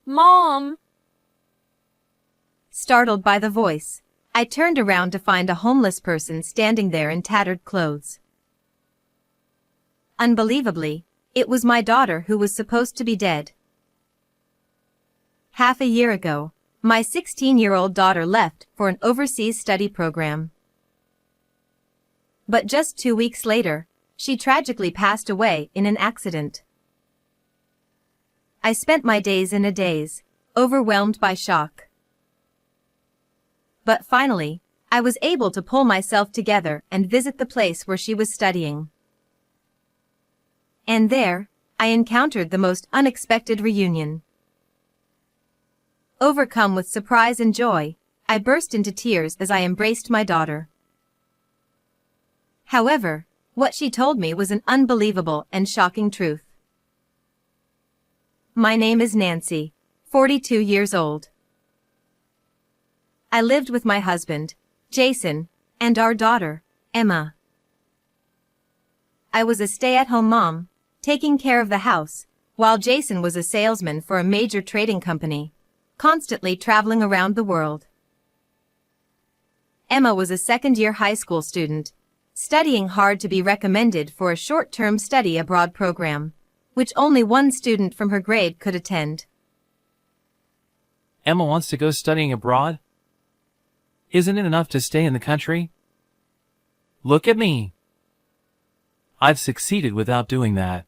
Mom! Startled by the voice, I turned around to find a homeless person standing there in tattered clothes. Unbelievably, it was my daughter who was supposed to be dead. Half a year ago, my 16-year-old daughter left for an overseas study program. But just 2 weeks later, she tragically passed away in an accident. I spent my days in a daze, overwhelmed by shock. But finally, I was able to pull myself together and visit the place where she was studying. And there, I encountered the most unexpected reunion. Overcome with surprise and joy, I burst into tears as I embraced my daughter. However, what she told me was an unbelievable and shocking truth. My name is Nancy, 42 years old. I lived with my husband, Jason, and our daughter, Emma. I was a stay-at-home mom, taking care of the house, while Jason was a salesman for a major trading company, constantly traveling around the world. Emma was a second-year high school student, studying hard to be recommended for a short-term study abroad program, which only one student from her grade could attend. Emma wants to go studying abroad? Isn't it enough to stay in the country? Look at me. I've succeeded without doing that.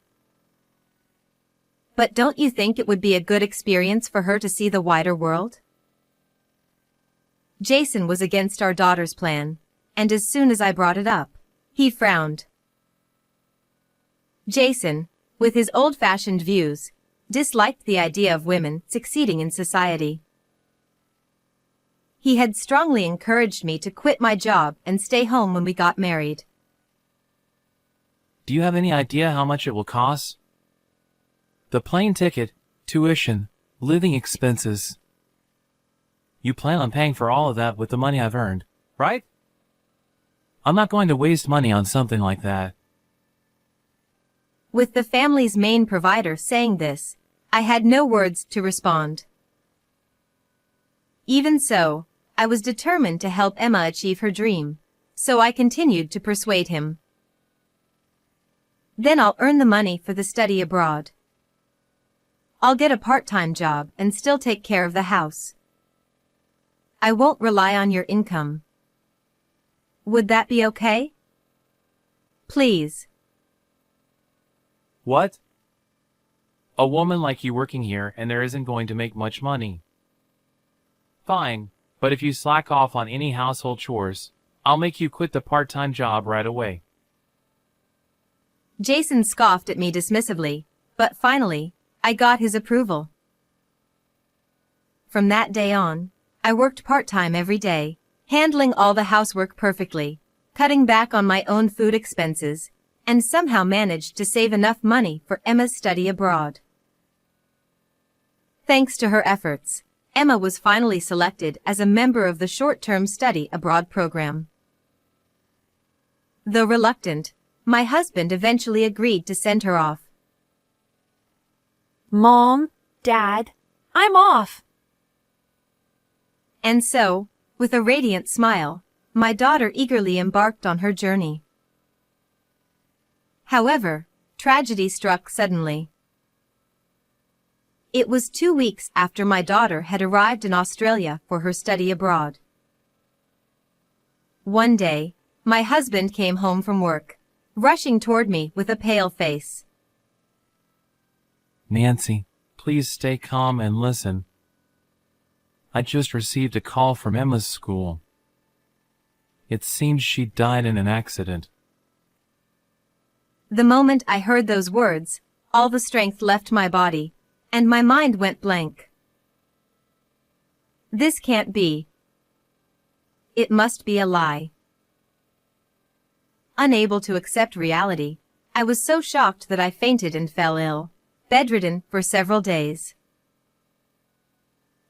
But don't you think it would be a good experience for her to see the wider world? Jason was against our daughter's plan, and as soon as I brought it up, he frowned. Jason, with his old-fashioned views, disliked the idea of women succeeding in society. He had strongly encouraged me to quit my job and stay home when we got married. Do you have any idea how much it will cost? The plane ticket, tuition, living expenses. You plan on paying for all of that with the money I've earned, right? I'm not going to waste money on something like that. With the family's main provider saying this, I had no words to respond. Even so, I was determined to help Emma achieve her dream, so I continued to persuade him. Then I'll earn the money for the study abroad. I'll get a part-time job and still take care of the house. I won't rely on your income. Would that be okay? Please. What? A woman like you working here and there isn't going to make much money. Fine, but if you slack off on any household chores, I'll make you quit the part-time job right away. Jason scoffed at me dismissively, but finally, I got his approval. From that day on, I worked part-time every day, handling all the housework perfectly, cutting back on my own food expenses, and somehow managed to save enough money for Emma's study abroad. Thanks to her efforts, Emma was finally selected as a member of the short-term study abroad program. Though reluctant, my husband eventually agreed to send her off. Mom, Dad, I'm off. And so, with a radiant smile, my daughter eagerly embarked on her journey. However, tragedy struck suddenly. It was 2 weeks after my daughter had arrived in Australia for her study abroad. One day, my husband came home from work, rushing toward me with a pale face. Nancy, please stay calm and listen. I just received a call from Emma's school. It seems she died in an accident. The moment I heard those words, all the strength left my body, and my mind went blank. This can't be. It must be a lie. Unable to accept reality, I was so shocked that I fainted and fell ill, bedridden for several days.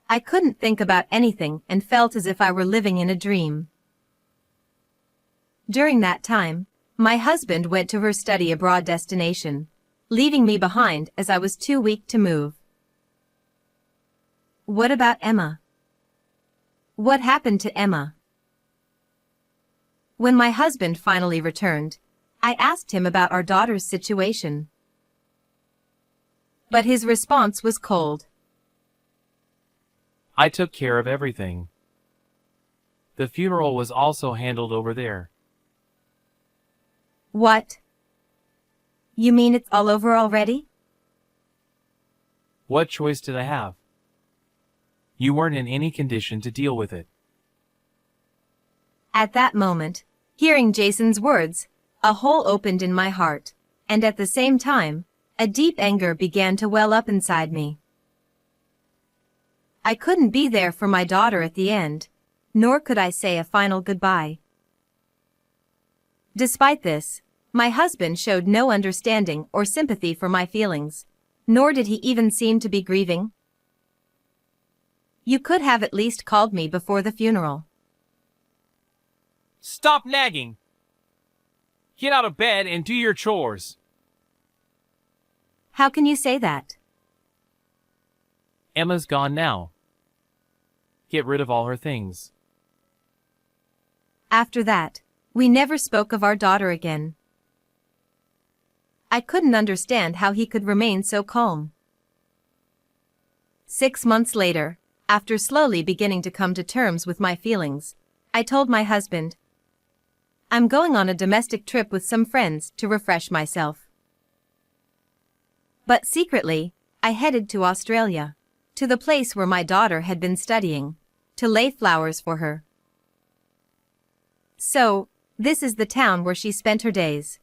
I couldn't think about anything and felt as if I were living in a dream. During that time, my husband went to her study abroad destination, leaving me behind as I was too weak to move. What about Emma? What happened to Emma? When my husband finally returned, I asked him about our daughter's situation. But his response was cold. I took care of everything. The funeral was also handled over there. What? You mean it's all over already? What choice did I have? You weren't in any condition to deal with it. At that moment, hearing Jason's words, a hole opened in my heart, and at the same time, a deep anger began to well up inside me. I couldn't be there for my daughter at the end, nor could I say a final goodbye. Despite this, my husband showed no understanding or sympathy for my feelings, nor did he even seem to be grieving. You could have at least called me before the funeral. Stop nagging! Get out of bed and do your chores. How can you say that? Emma's gone now. Get rid of all her things. After that, we never spoke of our daughter again. I couldn't understand how he could remain so calm. 6 months later, after slowly beginning to come to terms with my feelings, I told my husband, I'm going on a domestic trip with some friends to refresh myself. But secretly, I headed to Australia, to the place where my daughter had been studying, to lay flowers for her. So, this is the town where she spent her days.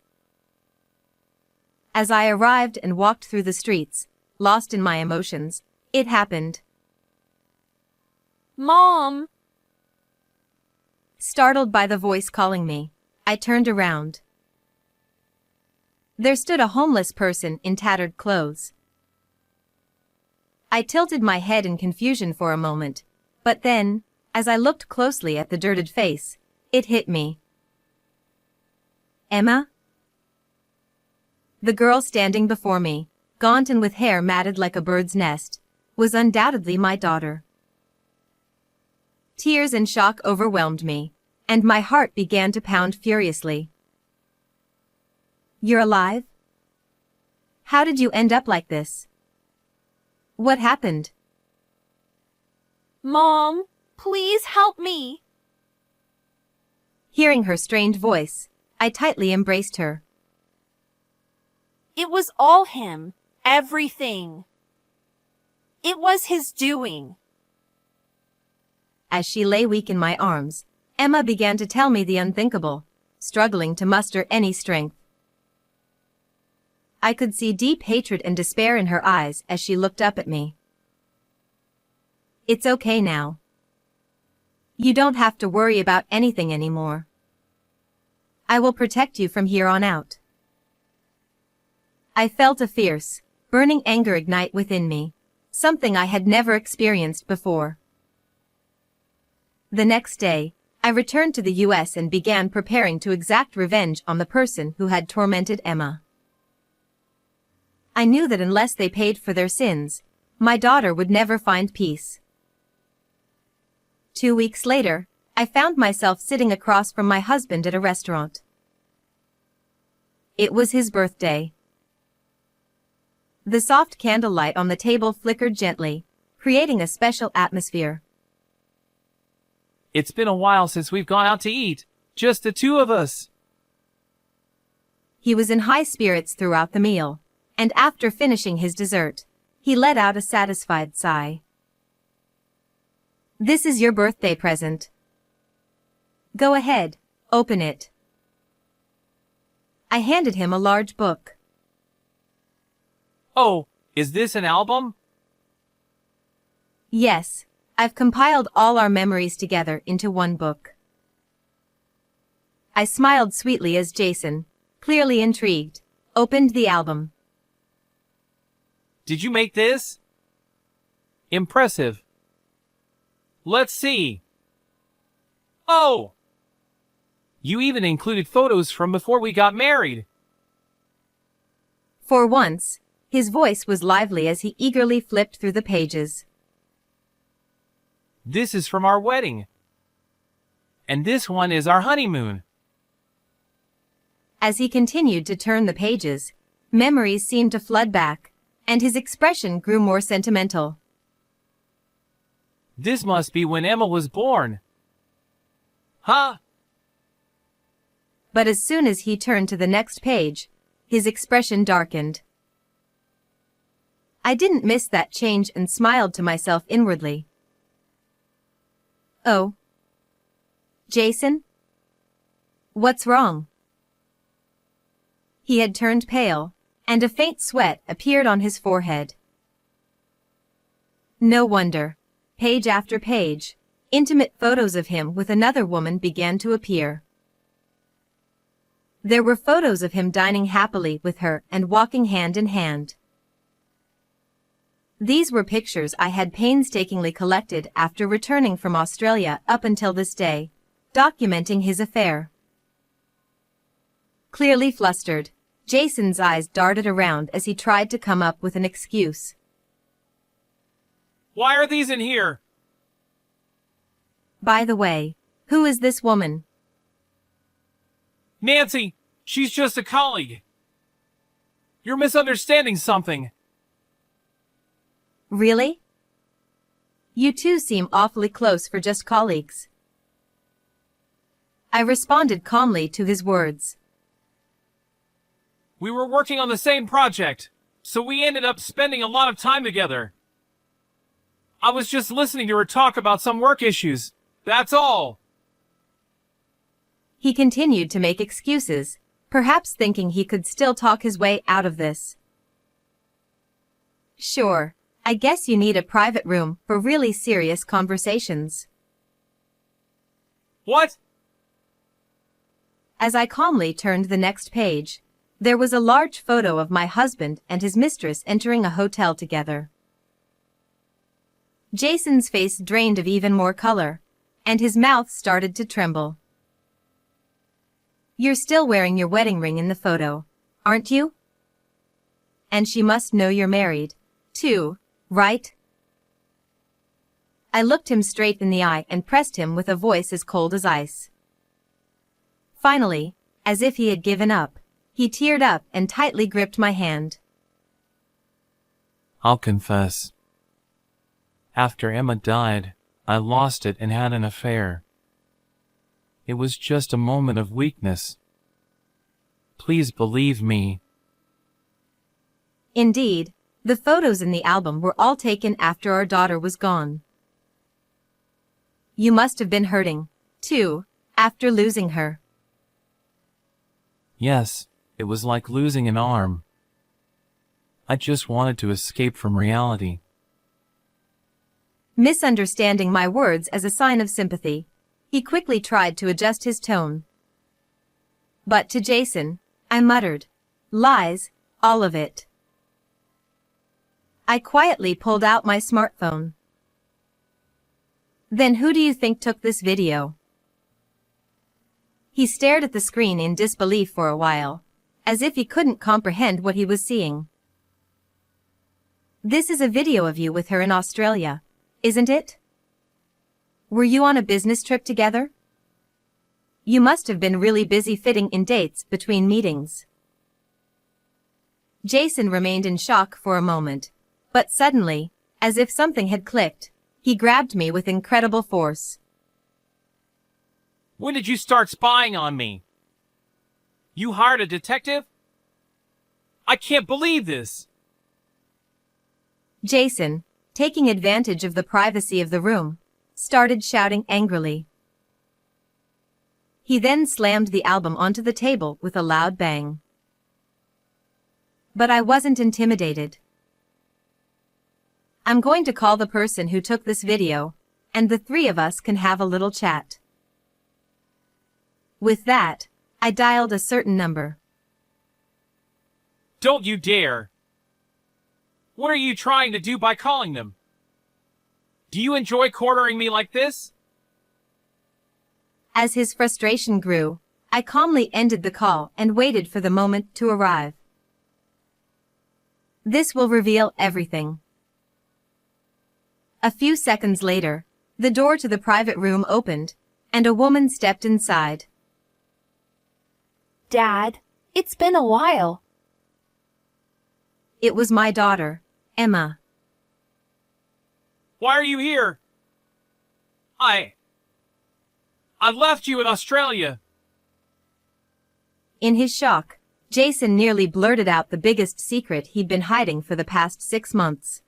As I arrived and walked through the streets, lost in my emotions, it happened. Mom! Startled by the voice calling me, I turned around. There stood a homeless person in tattered clothes. I tilted my head in confusion for a moment, but then, as I looked closely at the dirted face, it hit me. Emma? The girl standing before me, gaunt and with hair matted like a bird's nest, was undoubtedly my daughter. Tears and shock overwhelmed me, and my heart began to pound furiously. You're alive? How did you end up like this? What happened? Mom, please help me. Hearing her strained voice, I tightly embraced her. It was all him. Everything. It was his doing. As she lay weak in my arms, Emma began to tell me the unthinkable, struggling to muster any strength. I could see deep hatred and despair in her eyes as she looked up at me. It's okay now. You don't have to worry about anything anymore. I will protect you from here on out. I felt a fierce, burning anger ignite within me, something I had never experienced before. The next day, I returned to the US and began preparing to exact revenge on the person who had tormented Emma. I knew that unless they paid for their sins, my daughter would never find peace. 2 weeks later, I found myself sitting across from my husband at a restaurant. It was his birthday. The soft candlelight on the table flickered gently, creating a special atmosphere. It's been a while since we've gone out to eat. Just the two of us. He was in high spirits throughout the meal, and after finishing his dessert, he let out a satisfied sigh. This is your birthday present. Go ahead, open it. I handed him a large book. Oh, is this an album? Yes, I've compiled all our memories together into one book. I smiled sweetly as Jason, clearly intrigued, opened the album. Did you make this? Impressive. Let's see. Oh! You even included photos from before we got married. For once, his voice was lively as he eagerly flipped through the pages. This is from our wedding. And this one is our honeymoon. As he continued to turn the pages, memories seemed to flood back, and his expression grew more sentimental. This must be when Emma was born. Huh? But as soon as he turned to the next page, his expression darkened. I didn't miss that change and smiled to myself inwardly. Oh. Jason? What's wrong? He had turned pale, and a faint sweat appeared on his forehead. No wonder. Page after page, intimate photos of him with another woman began to appear. There were photos of him dining happily with her and walking hand in hand. These were pictures I had painstakingly collected after returning from Australia up until this day, documenting his affair. Clearly flustered, Jason's eyes darted around as he tried to come up with an excuse. Why are these in here? By the way, who is this woman? Nancy, she's just a colleague. You're misunderstanding something. Really? You two seem awfully close for just colleagues. I responded calmly to his words. We were working on the same project, so we ended up spending a lot of time together. I was just listening to her talk about some work issues. That's all. He continued to make excuses, perhaps thinking he could still talk his way out of this. Sure, I guess you need a private room for really serious conversations. What? As I calmly turned the next page, there was a large photo of my husband and his mistress entering a hotel together. Jason's face drained of even more color, and his mouth started to tremble. You're still wearing your wedding ring in the photo, aren't you? And she must know you're married, too, right? I looked him straight in the eye and pressed him with a voice as cold as ice. Finally, as if he had given up, he teared up and tightly gripped my hand. I'll confess. After Emma died, I lost it and had an affair. It was just a moment of weakness. Please believe me. Indeed, the photos in the album were all taken after our daughter was gone. You must have been hurting, too, after losing her. Yes, it was like losing an arm. I just wanted to escape from reality. Misunderstanding my words as a sign of sympathy, he quickly tried to adjust his tone. But to Jason, I muttered, lies, all of it. I quietly pulled out my smartphone. Then who do you think took this video? He stared at the screen in disbelief for a while, as if he couldn't comprehend what he was seeing. This is a video of you with her in Australia, isn't it? Were you on a business trip together? You must have been really busy fitting in dates between meetings. Jason remained in shock for a moment, but suddenly, as if something had clicked, he grabbed me with incredible force. When did you start spying on me? You hired a detective? I can't believe this. Jason, taking advantage of the privacy of the room, started shouting angrily. He then slammed the album onto the table with a loud bang. But I wasn't intimidated. I'm going to call the person who took this video, and the three of us can have a little chat. With that, I dialed a certain number. Don't you dare. What are you trying to do by calling them? Do you enjoy cornering me like this? As his frustration grew, I calmly ended the call and waited for the moment to arrive. This will reveal everything. A few seconds later, The door to the private room opened, and a woman stepped inside. Dad, it's been a while. It was my daughter, Emma. Why are you here? I left you in Australia. In his shock, Jason nearly blurted out the biggest secret he'd been hiding for the past 6 months.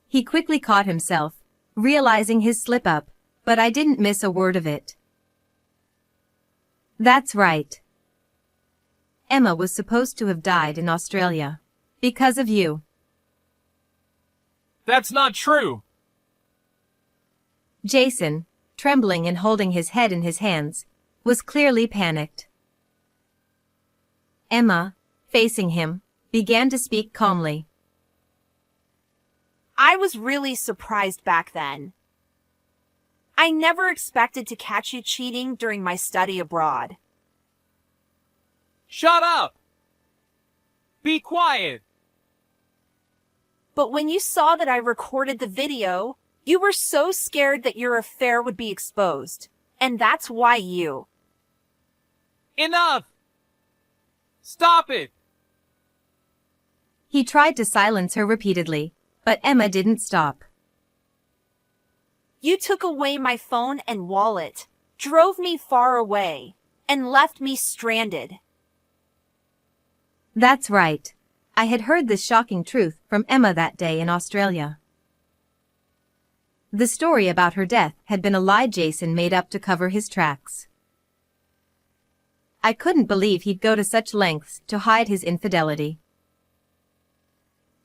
He quickly caught himself, realizing his slip-up, but I didn't miss a word of it. That's right. Emma was supposed to have died in Australia. Because of you. That's not true. Jason, trembling and holding his head in his hands, was clearly panicked. Emma, facing him, began to speak calmly. I was really surprised back then. I never expected to catch you cheating during my study abroad. Shut up! Be quiet! But when you saw that I recorded the video, you were so scared that your affair would be exposed. And that's why you... Enough! Stop it! He tried to silence her repeatedly, but Emma didn't stop. You took away my phone and wallet, drove me far away, and left me stranded. That's right. I had heard this shocking truth from Emma that day in Australia. The story about her death had been a lie Jason made up to cover his tracks. I couldn't believe he'd go to such lengths to hide his infidelity.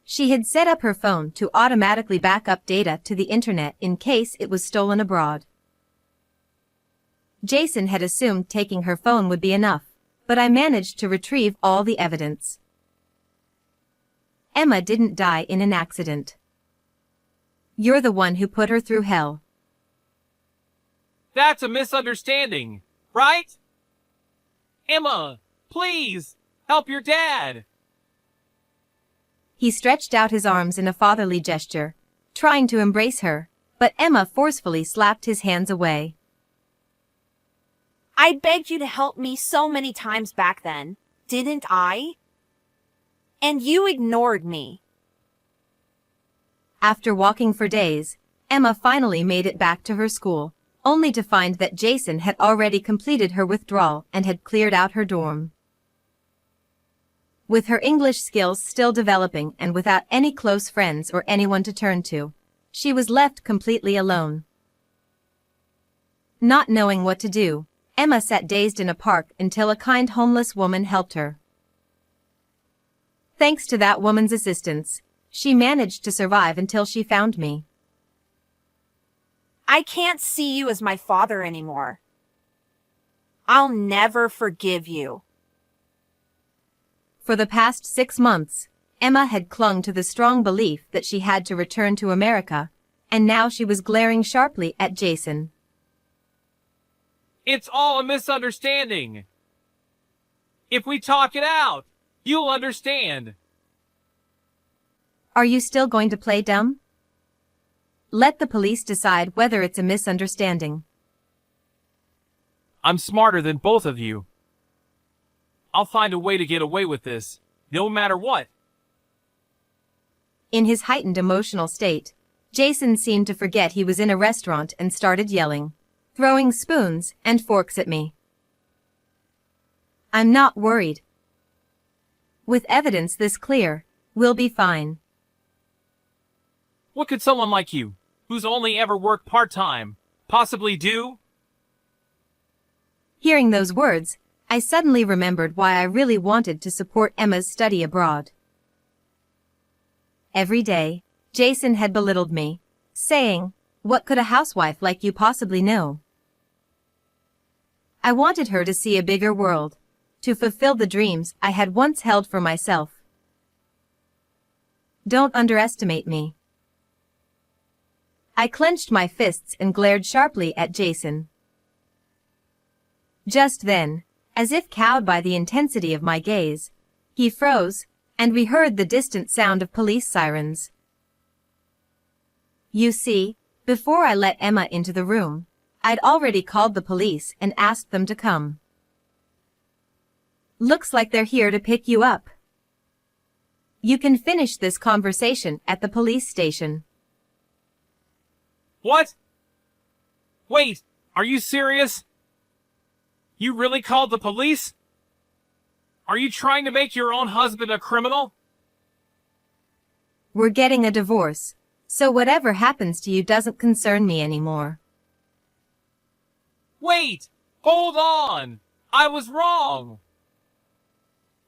She had set up her phone to automatically back up data to the internet in case it was stolen abroad. Jason had assumed taking her phone would be enough, but I managed to retrieve all the evidence. Emma didn't die in an accident. You're the one who put her through hell. That's a misunderstanding, right? Emma, please, help your dad! He stretched out his arms in a fatherly gesture, trying to embrace her, but Emma forcefully slapped his hands away. I begged you to help me so many times back then, didn't I? And you ignored me. After walking for days, Emma finally made it back to her school, only to find that Jason had already completed her withdrawal and had cleared out her dorm. With her English skills still developing and without any close friends or anyone to turn to, she was left completely alone. Not knowing what to do, Emma sat dazed in a park until a kind homeless woman helped her. Thanks to that woman's assistance, she managed to survive until she found me. I can't see you as my father anymore. I'll never forgive you. For the past 6 months, Emma had clung to the strong belief that she had to return to America, and now she was glaring sharply at Jason. It's all a misunderstanding. If we talk it out, you'll understand. Are you still going to play dumb? Let the police decide whether it's a misunderstanding. I'm smarter than both of you. I'll find a way to get away with this, no matter what. In his heightened emotional state, Jason seemed to forget he was in a restaurant and started yelling, throwing spoons and forks at me. I'm not worried. With evidence this clear, we'll be fine. What could someone like you, who's only ever worked part-time, possibly do? Hearing those words, I suddenly remembered why I really wanted to support Emma's study abroad. Every day, Jason had belittled me, saying, "What could a housewife like you possibly know?" I wanted her to see a bigger world, to fulfill the dreams I had once held for myself. Don't underestimate me. I clenched my fists and glared sharply at Jason. Just then, as if cowed by the intensity of my gaze, he froze, and we heard the distant sound of police sirens. You see, Before I let Emma into the room, I'd already called the police and asked them to come. Looks like they're here to pick you up. You can finish this conversation at the police station. What? Wait, are you serious? You really called the police? Are you trying to make your own husband a criminal? We're getting a divorce, so whatever happens to you doesn't concern me anymore. Wait! Hold on! I was wrong!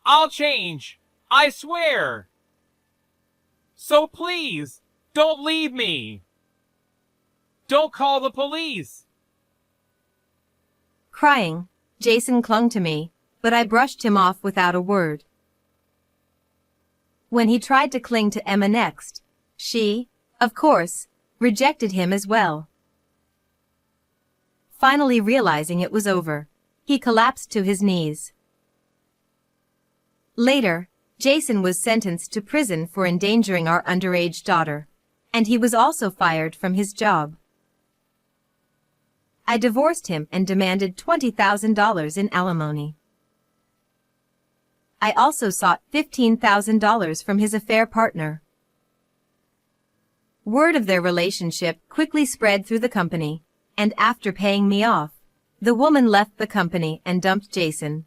I'll change! I swear! So please, don't leave me! Don't call the police! Crying, Jason clung to me, but I brushed him off without a word. When he tried to cling to Emma next, she, of course, rejected him as well. Finally realizing it was over, he collapsed to his knees. Later, Jason was sentenced to prison for endangering our underage daughter, and he was also fired from his job. I divorced him and demanded $20,000 in alimony. I also sought $15,000 from his affair partner. Word of their relationship quickly spread through the company, and after paying me off, the woman left the company and dumped Jason.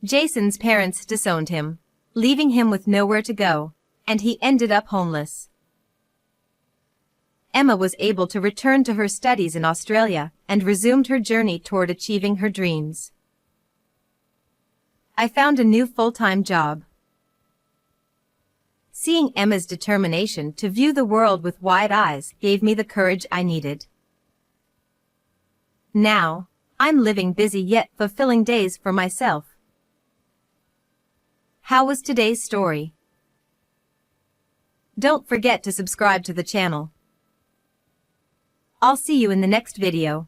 Jason's parents disowned him, leaving him with nowhere to go, and he ended up homeless. Emma was able to return to her studies in Australia and resumed her journey toward achieving her dreams. I found a new full-time job. Seeing Emma's determination to view the world with wide eyes gave me the courage I needed. Now, I'm living busy yet fulfilling days for myself. How was today's story? Don't forget to subscribe to the channel. I'll see you in the next video.